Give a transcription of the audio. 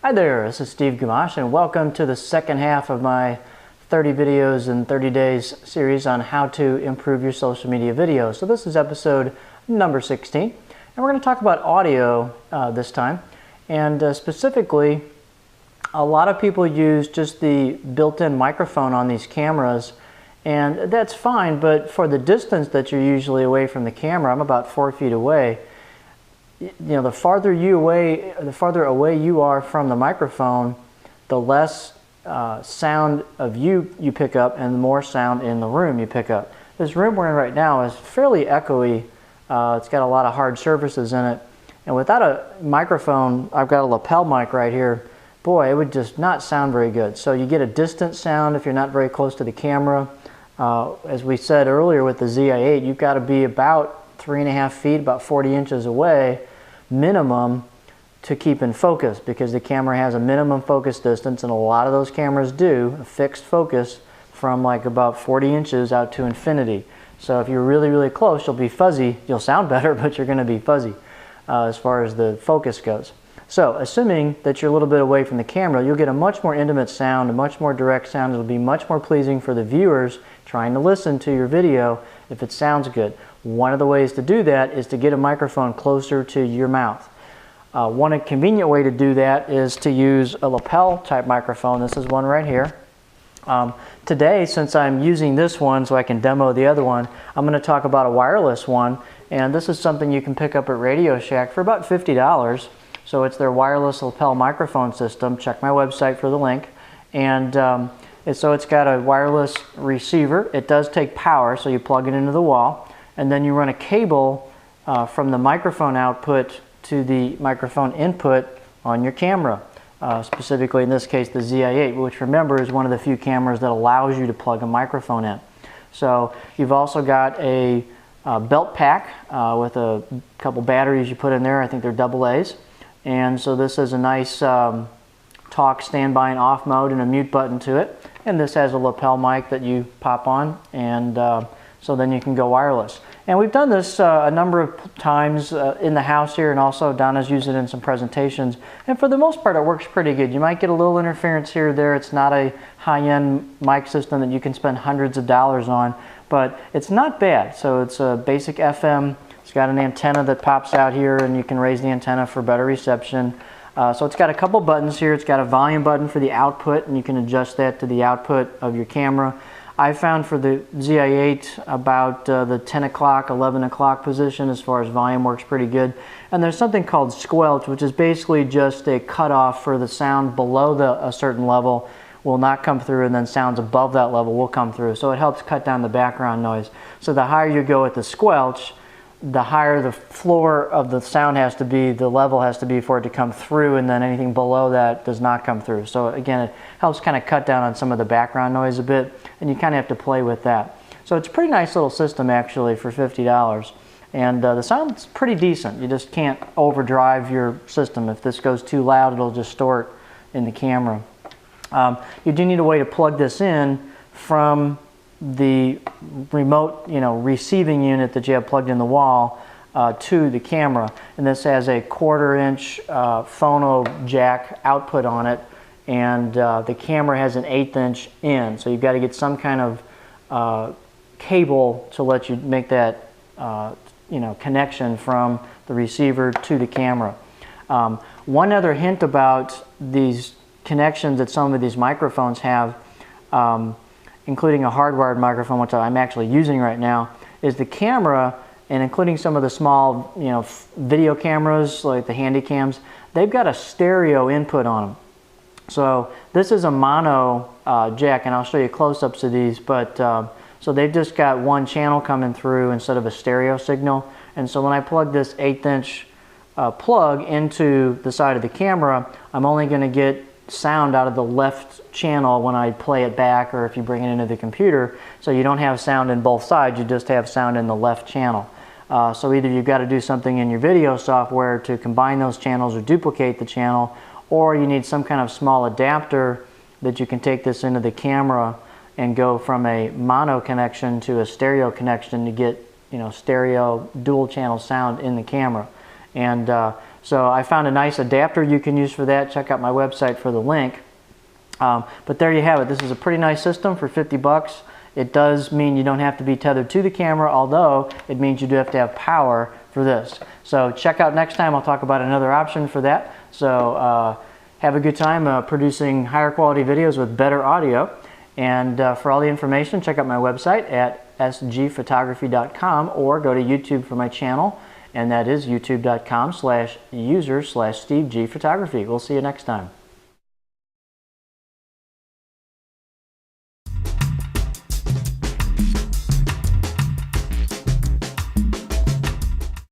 Hi there, this is Steve Gamache and welcome to the second half of my 30 videos in 30 days series on how to improve your social media videos. So this is episode number 16 and we're going to talk about audio this time, and specifically a lot of people use just the built-in microphone on these cameras, and that's fine, but for the distance that you're usually away from the camera, I'm about 4 feet away. The farther away you are from the microphone, the less sound of you pick up and the more sound in the room you pick up. This room we're in right now is fairly echoey. It's got a lot of hard surfaces in it, and without a microphone, I've got a lapel mic right here, boy, it would just not sound very good. So you get a distant sound if you're not very close to the camera. As we said earlier with the ZI-8, you've got to be about 3.5 feet, about 40 inches away minimum to keep in focus, because the camera has a minimum focus distance, and a lot of those cameras do a fixed focus from like about 40 inches out to infinity. So if you're really close, you'll be fuzzy. You'll sound better, but you're going to be fuzzy as far as the focus goes. So assuming that you're a little bit away from the camera, you'll get a much more intimate sound, a much more direct sound. It'll be much more pleasing for the viewers trying to listen to your video if it sounds good. One of the ways to do that is to get a microphone closer to your mouth. One convenient way to do that is to use a lapel type microphone. This is one right here. Today, since I'm using this one so I can demo the other one, I'm going to talk about a wireless one, and this is something you can pick up at Radio Shack for about $50. So it's their wireless lapel microphone system. Check my website for the link. And so it's got a wireless receiver. It does take power, so you plug it into the wall, and then you run a cable from the microphone output to the microphone input on your camera. Specifically in this case the ZI-8, which remember is one of the few cameras that allows you to plug a microphone in. So you've also got a belt pack with a couple batteries you put in there. I think they're AA's. And so this is a nice talk standby and off mode and a mute button to it. And this has a lapel mic that you pop on, and so then you can go wireless. And we've done this a number of times in the house here, and also Donna's used it in some presentations. And for the most part, it works pretty good. You might get a little interference here or there. It's not a high-end mic system that you can spend hundreds of dollars on, but it's not bad. So it's a basic FM. It's got an antenna that pops out here, and you can raise the antenna for better reception. So it's got a couple buttons here. It's got a volume button for the output, and you can adjust that to the output of your camera. I found for the ZI-8 about the 10 o'clock, 11 o'clock position as far as volume works pretty good. And there's something called squelch, which is basically just a cutoff for the sound below a certain level will not come through, and then sounds above that level will come through. So it helps cut down the background noise. So the higher you go with the squelch, the higher the floor of the sound has to be, the level has to be for it to come through, and then anything below that does not come through. So again, it helps kind of cut down on some of the background noise a bit, and you kind of have to play with that. So it's a pretty nice little system actually for $50, and the sound's pretty decent. You just can't overdrive your system. If this goes too loud, it'll just store it in the camera. You do need a way to plug this in from the remote, receiving unit that you have plugged in the wall to the camera, and this has a 1/4-inch phono jack output on it, and the camera has an 1/8 inch in, so you've got to get some kind of cable to let you make that connection from the receiver to the camera. One other hint about these connections that some of these microphones have, including a hardwired microphone, which I'm actually using right now, is the camera, and including some of the small, video cameras like the handy cams, they've got a stereo input on them. So this is a mono jack, and I'll show you close-ups of these, but so they've just got one channel coming through instead of a stereo signal. And so when I plug this 1/8 inch plug into the side of the camera, I'm only going to get sound out of the left channel when I play it back, or if you bring it into the computer. So you don't have sound in both sides, you just have sound in the left channel. So either you've got to do something in your video software to combine those channels or duplicate the channel, or you need some kind of small adapter that you can take this into the camera and go from a mono connection to a stereo connection to get stereo dual channel sound in the camera. And So I found a nice adapter you can use for that. Check out my website for the link. But there you have it. This is a pretty nice system for 50 bucks. It does mean you don't have to be tethered to the camera, although it means you do have to have power for this. So check out next time. I'll talk about another option for that. So have a good time producing higher quality videos with better audio. And for all the information, check out my website at sgphotography.com or go to YouTube for my channel, and that is youtube.com/user/SteveGPhotography. We'll see you next time.